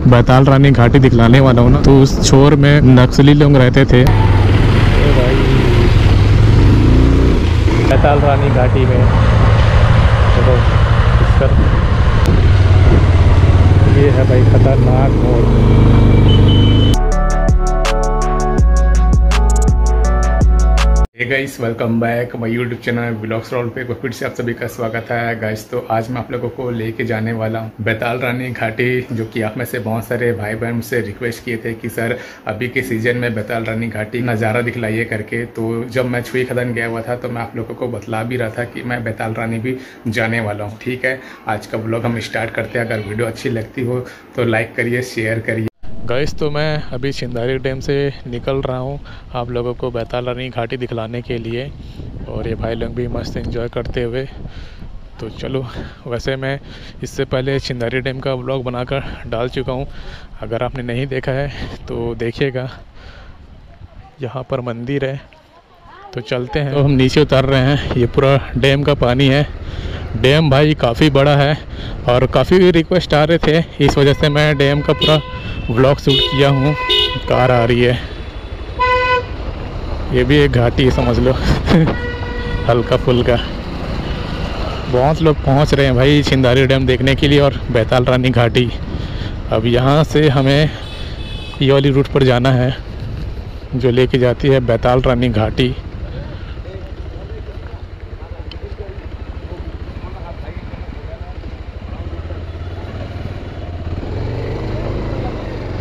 बैताल रानी घाटी दिखलाने वाला हूँ ना, तो उस छोर में नक्सली लोग रहते थे। भाई बैताल रानी घाटी में तो ये है भाई खतरनाक मोड़। Hey guys, welcome back my YouTube channel vlogs roll पे फिर से आप सभी का स्वागत है गाइस। तो आज मैं आप लोगों को लेके जाने वाला हूँ बैताल रानी घाटी, जो कि आप में से बहुत सारे भाई बहन मुझसे रिक्वेस्ट किए थे कि सर अभी के सीजन में बैताल रानी घाटी नज़ारा दिखलाइए करके। तो जब मैं छुई खदान गया हुआ था तो मैं आप लोगों को बतला भी रहा था कि मैं बैताल रानी भी जाने वाला हूँ। ठीक है, आज का ब्लॉग हम स्टार्ट करते हैं। अगर वीडियो अच्छी लगती हो तो लाइक करिए, शेयर करिए। गाइस, तो मैं अभी छिंदारी डैम से निकल रहा हूँ आप लोगों को बैताल रानी घाटी दिखलाने के लिए, और ये भाई लोग भी मस्त एंजॉय करते हुए। तो चलो, वैसे मैं इससे पहले छिंदारी डैम का व्लॉग बनाकर डाल चुका हूँ, अगर आपने नहीं देखा है तो देखिएगा। यहाँ पर मंदिर है, तो चलते हैं। तो हम नीचे उतर रहे हैं, ये पूरा डैम का पानी है। डैम भाई काफ़ी बड़ा है और काफ़ी रिक्वेस्ट आ रहे थे, इस वजह से मैं डैम का पूरा व्लॉग शूट किया हूँ। कार आ रही है, ये भी एक घाटी है समझ लो हल्का फुल्का। बहुत लोग पहुँच रहे हैं भाई छिंदारी डैम देखने के लिए और बैताल रानी घाटी। अब यहाँ से हमें ये वाली रूट पर जाना है जो लेके जाती है बैताल रानी घाटी।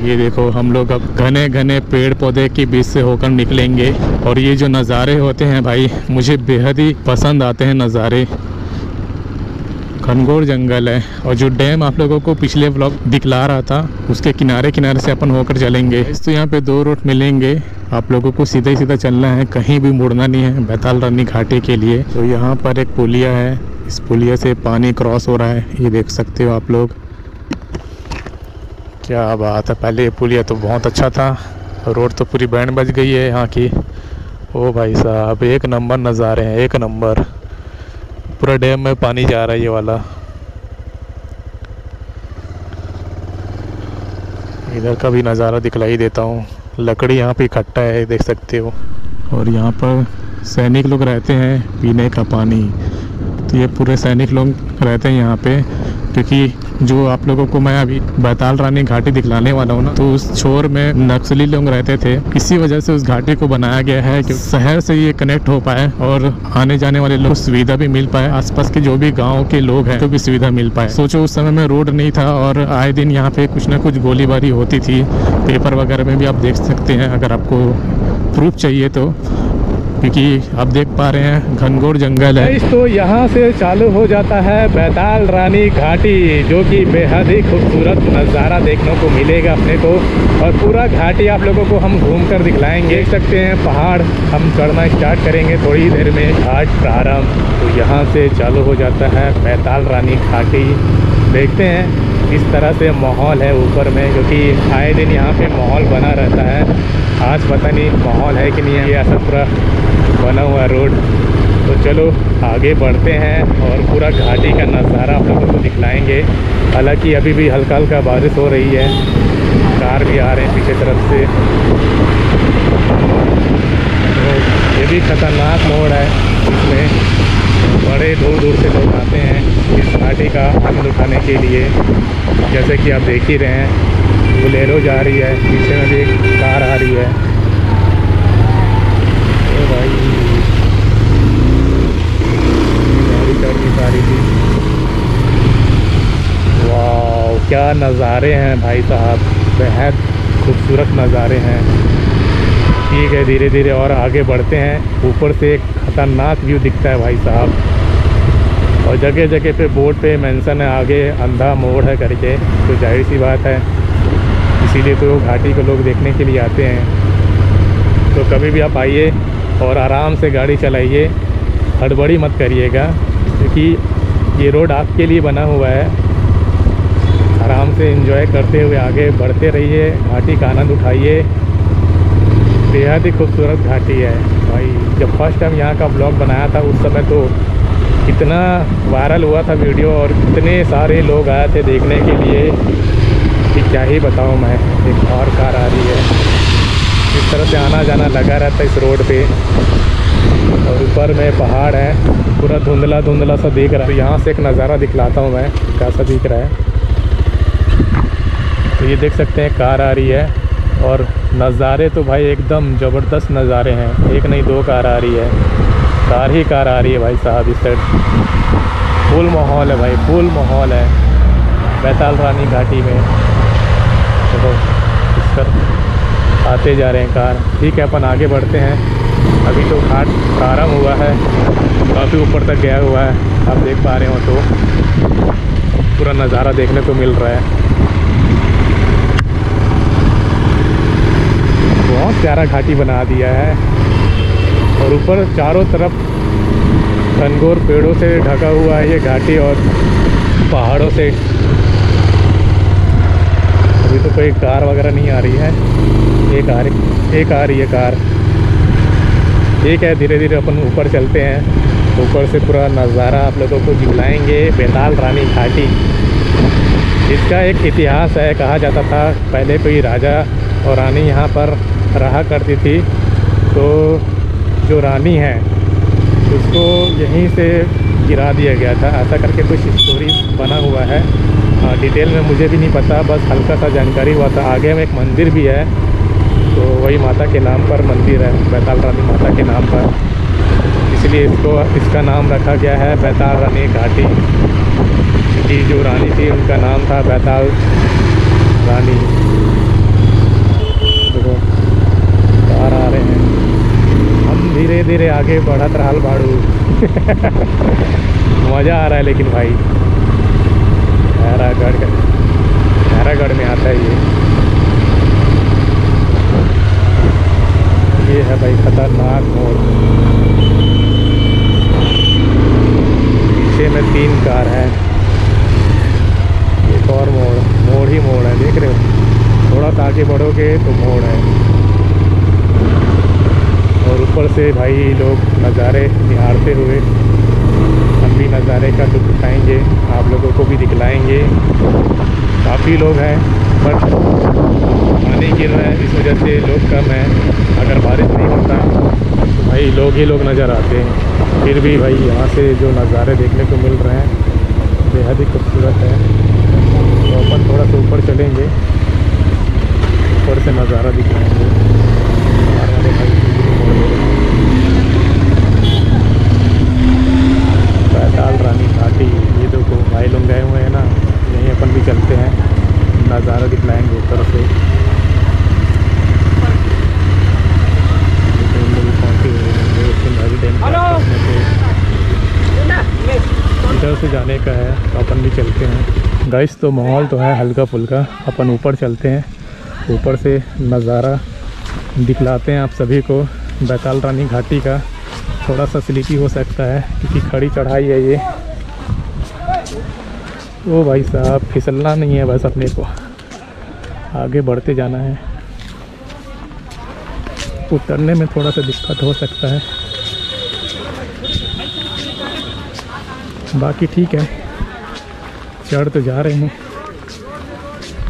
ये देखो, हम लोग अब घने घने पेड़ पौधे के बीच से होकर निकलेंगे, और ये जो नज़ारे होते हैं भाई मुझे बेहद ही पसंद आते हैं नज़ारे। घनघोर जंगल है, और जो डैम आप लोगों को पिछले व्लॉग दिखला रहा था उसके किनारे किनारे से अपन होकर चलेंगे। तो यहाँ पे दो रूट मिलेंगे, आप लोगों को सीधा ही सीधा चलना है, कहीं भी मुड़ना नहीं है बैताल रानी घाटी के लिए। तो यहाँ पर एक पुलिया है, इस पुलिया से पानी क्रॉस हो रहा है, ये देख सकते हो आप लोग। क्या बात है, पहले ये पुलिया तो बहुत अच्छा था, रोड तो पूरी बैंड बज गई है यहाँ की। ओ भाई साहब, एक नंबर नज़ारे हैं, एक नंबर। पूरा डैम में पानी जा रहा है ये वाला। इधर का भी नज़ारा दिखलाई देता हूँ, लकड़ी यहाँ पे इकट्ठा है देख सकते हो। और यहाँ पर सैनिक लोग रहते हैं, पीने का पानी। तो ये पूरे सैनिक लोग रहते हैं यहाँ पे, क्योंकि जो आप लोगों को मैं अभी बैताल रानी घाटी दिखलाने वाला हूँ ना, तो उस छोर में नक्सली लोग रहते थे। इसी वजह से उस घाटी को बनाया गया है कि शहर से ये कनेक्ट हो पाए और आने जाने वाले लोग सुविधा भी मिल पाए, आसपास के जो भी गांव के लोग हैं तो भी सुविधा मिल पाए। सोचो उस समय में रोड नहीं था और आए दिन यहाँ पे कुछ ना कुछ गोलीबारी होती थी। पेपर वगैरह में भी आप देख सकते हैं अगर आपको प्रूफ चाहिए तो, क्योंकि आप देख पा रहे हैं घनघोर जंगल है। तो यहाँ से चालू हो जाता है बैताल रानी घाटी, जो कि बेहद ही खूबसूरत नज़ारा देखने को मिलेगा अपने को। और पूरा घाटी आप लोगों को हम घूम कर दिखलाएंगे। देख सकते हैं पहाड़, हम चढ़ना स्टार्ट करेंगे थोड़ी देर में, घाट प्रारंभ। तो यहाँ से चालू हो जाता है बैताल रानी घाटी। देखते हैं इस तरह से माहौल है ऊपर में, क्योंकि आए दिन यहाँ पे माहौल बना रहता है। आज पता नहीं माहौल है कि नहीं है, ये ऐसा पूरा बना हुआ रोड। तो चलो आगे बढ़ते हैं और पूरा घाटी का नज़ारा आप लोगों को दिखलाएंगे। हालांकि अभी भी हल्का हल्का बारिश हो रही है, कार भी आ रहे हैं पीछे तरफ से। तो ये भी खतरनाक मोड़ है, इसमें बड़े दूर दूर से लोग आते हैं इस घाटी का आनंद उठाने के लिए। जैसे कि आप देख ही रहे हैं, बोलेरो जा रही है, पीछे में भी एक कार आ रही है। ओ भाई, गाड़ी चढ़नी जा रही थी। वाह, क्या नज़ारे हैं भाई साहब, बेहद खूबसूरत नज़ारे हैं। ठीक है, धीरे धीरे और आगे बढ़ते हैं। ऊपर से एक खतरनाक व्यू दिखता है भाई साहब, और जगह जगह पे बोर्ड पे मेंशन है आगे अंधा मोड़ है करके। तो जाहिर सी बात है, इसीलिए तो घाटी को लोग देखने के लिए आते हैं। तो कभी भी आप आइए और आराम से गाड़ी चलाइए, हड़बड़ी मत करिएगा, क्योंकि ये रोड आपके लिए बना हुआ है। आराम से एंजॉय करते हुए आगे बढ़ते रहिए, घाटी का आनंद उठाइए। बेहद ही खूबसूरत घाटी है भाई। जब फर्स्ट टाइम यहाँ का ब्लॉग बनाया था उस समय तो कितना वायरल हुआ था वीडियो, और कितने सारे लोग आए थे देखने के लिए। कि क्या ही बताऊँ मैं। एक और कार आ रही है, इस तरह से आना जाना लगा रहता है इस रोड पे। और ऊपर में पहाड़ है, पूरा धुंधला धुंधला सा दिख रहा है। तो यहाँ से एक नज़ारा दिखलाता हूँ मैं, कैसा दिख रहा है। तो ये देख सकते हैं कार आ रही है, और नज़ारे तो भाई एकदम ज़बरदस्त नज़ारे हैं। एक नहीं दो कार आ रही है, कार ही कार आ रही है भाई साहब। इस साइड फुल माहौल है भाई, फुल माहौल है बैताल रानी घाटी में। तो इस पर आते जा रहे हैं कार। ठीक है, अपन आगे बढ़ते हैं। अभी तो घाट प्रारंभ हुआ है, काफ़ी ऊपर तक गया हुआ है। आप देख पा रहे हो तो पूरा नज़ारा देखने को मिल रहा है। बहुत प्यारा घाटी बना दिया है, और ऊपर चारों तरफ घनघोर पेड़ों से ढका हुआ है ये घाटी, और पहाड़ों से। अभी तो कोई कार वगैरह नहीं आ रही है। एक आ रही है कार। ठीक है, धीरे धीरे अपन ऊपर चलते हैं। ऊपर से पूरा नज़ारा आप लोगों को दिखलाएंगे बैताल रानी घाटी। इसका एक इतिहास है। कहा जाता था पहले कोई राजा और रानी यहाँ पर रहा करती थी, तो जो रानी है उसको यहीं से गिरा दिया गया था, ऐसा करके कुछ स्टोरी बना हुआ है। डिटेल में मुझे भी नहीं पता, बस हल्का सा जानकारी हुआ था। आगे में एक मंदिर भी है, तो वही माता के नाम पर मंदिर है, बैताल रानी माता के नाम पर, इसलिए इसका नाम रखा गया है बैताल रानी घाटी। क्योंकि जो रानी थी उनका नाम था बैताल रानी। देखो कार आ रहे हैं, हम धीरे धीरे आगे बढ़त रहल बाड़ू। मज़ा आ रहा है लेकिन भाई। खैरागढ़ में आता है ये है भाई खतरनाक मोड़। पीछे में 3 कार है। एक और मोड़ ही मोड़ है, देख रहे हो। थोड़ा सा आगे बढ़ोगे तो मोड़ है, और ऊपर से भाई लोग नज़ारे निहारते हुए, हम भी नज़ारे का लुत्फ़ उठाएंगे, आप लोगों को भी दिखलाएंगे। काफ़ी लोग हैं, बट पानी गिर रहा है, इस वजह से लोग कम हैं। अगर बारिश नहीं होता तो भाई लोग ही लोग नज़र आते हैं। फिर भी भाई यहाँ से जो नज़ारे देखने को मिल रहे हैं बेहद ही खूबसूरत है। तो अपन थोड़ा सा ऊपर चलेंगे, ऊपर से नज़ारा दिखाएंगे। बैताल रानी घाटी, ये देखो भाई लोग गए हुए हैं ना, यहीं अपन भी चलते हैं, नज़ारा दिखलाएंगे ऊपर से। इधर से जाने का है तो अपन भी चलते हैं। गाइस तो माहौल तो है हल्का फुल्का, अपन ऊपर चलते हैं, ऊपर से नज़ारा दिखलाते हैं आप सभी को बैताल रानी घाटी का। थोड़ा सा स्लिपी हो सकता है क्योंकि खड़ी चढ़ाई है ये। ओ भाई साहब, फिसलना नहीं है बस, अपने को आगे बढ़ते जाना है। उतरने में थोड़ा सा दिक्कत हो सकता है, बाकी ठीक है, चढ़ तो जा रहे हैं।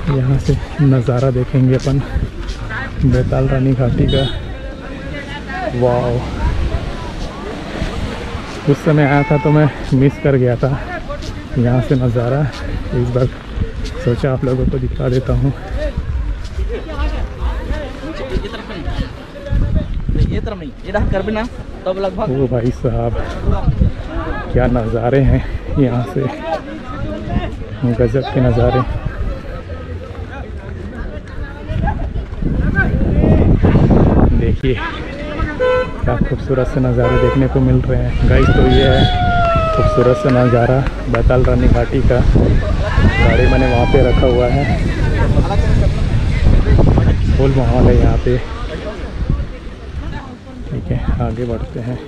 यहाँ से नज़ारा देखेंगे अपन बैताल रानी घाटी का। वाह, उस समय आया था तो मैं मिस कर गया था यहाँ से नज़ारा। इस बार सोचा आप लोगों को दिखा देता हूँ। ओ भाई साहब, क्या नज़ारे हैं यहाँ से, गजब के नज़ारे। देखिए क्या खूबसूरत से नज़ारे देखने को मिल रहे हैं गाइस। तो ये है खूबसूरत सा नज़ारा बैताल रानी घाटी का। गाड़ी मैंने वहाँ पे रखा हुआ है, फुल माहौल है यहाँ पे। ठीक है, आगे बढ़ते हैं।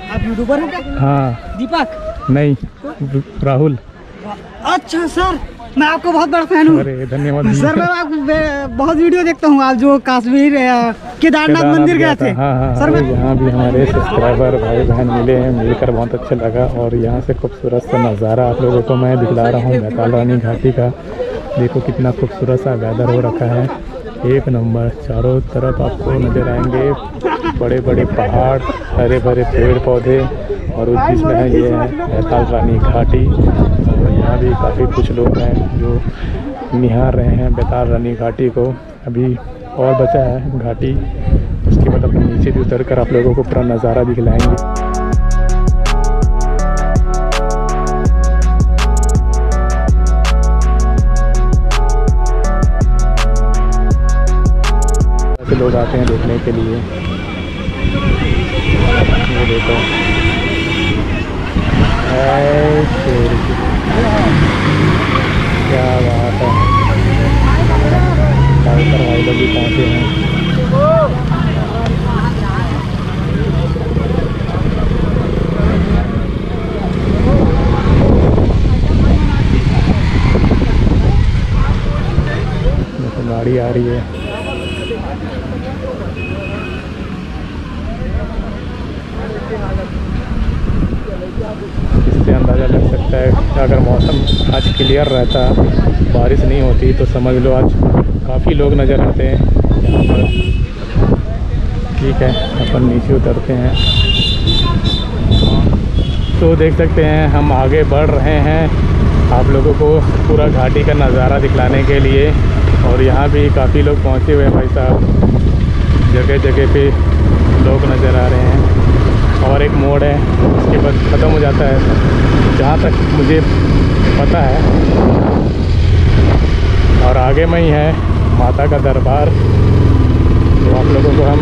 आप यूट्यूबर हैं क्या? हाँ। दीपक? नहीं, राहुल। अच्छा सर, मैं आपको बहुत बड़ा फैन हूँ। अरे धन्यवाद सर, मैं आपको बहुत वीडियो देखता हूँ। आप जो कश्मीर केदारनाथ मंदिर गए थे। हाँ सर, मैं यहाँ भी हमारे सब्सक्राइबर भाई बहन मिले हैं, मिलकर बहुत अच्छा लगा। और यहाँ से खूबसूरत सा नज़ारा आप लोगों को मैं दिखला रहा हूँ बैताल रानी घाटी का। देखो कितना खूबसूरत सा वेदर हो रखा है, एक नंबर। चारों तरफ आपको नज़र आएंगे बड़े बड़े पहाड़, हरे भरे पेड़ पौधे, और उस बीच में है ये है बैताल रानी घाटी। और यहाँ भी काफ़ी कुछ लोग हैं जो निहार रहे हैं बैताल रानी घाटी को। अभी और बचा है घाटी, उसके बाद अपने नीचे भी उतर कर आप लोगों को पूरा नज़ारा दिखलाएंगे। ऐसे लोग आते हैं देखने के लिए। ये देखो क्या बात है, डाक्टर भाई लोग भी पहुँचे हैं। देखो गाड़ी आ रही है। इससे अंदाज़ा लग सकता है कि अगर मौसम आज क्लियर रहता, बारिश नहीं होती, तो समझ लो आज काफ़ी लोग नज़र आते हैं यहाँ पर। ठीक है, अपन नीचे उतरते हैं तो देख सकते हैं हम आगे बढ़ रहे हैं आप लोगों को पूरा घाटी का नज़ारा दिखलाने के लिए। और यहाँ भी काफ़ी लोग पहुँचे हुए हैं भाई साहब, जगह जगह पे लोग नज़र आ रहे हैं। और एक मोड़ है, उसके बाद ख़त्म हो जाता है जहाँ तक मुझे पता है। और आगे में ही है माता का दरबार, तो आप लोगों को हम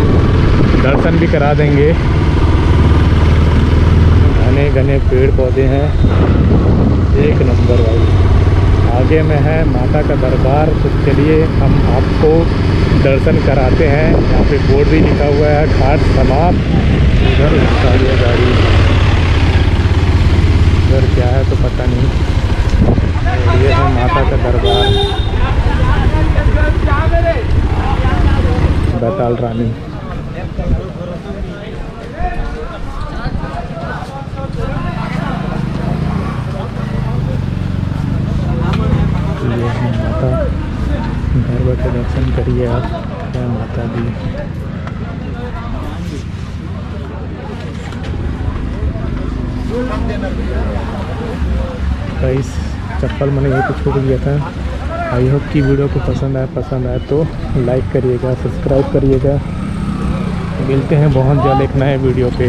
दर्शन भी करा देंगे। घने घने पेड़ पौधे हैं, एक नंबर भाई। आगे में है माता का दरबार, तो चलिए हम आपको दर्शन कराते हैं। यहाँ पे बोर्ड भी लिखा हुआ है घाट समाप्त। इधर गाड़ी, इधर क्या है तो पता नहीं। और ये है माता का दरबार बैताल रानी। ये है माता, घर बैठे दर्शन करिए आप, है माता दी। गाइस, चप्पल मैंने यहीं पे छोड़ दिया था। आई होप कि वीडियो को पसंद आए तो लाइक करिएगा, सब्सक्राइब करिएगा। मिलते हैं बहुत जल्द एक नए वीडियो पे।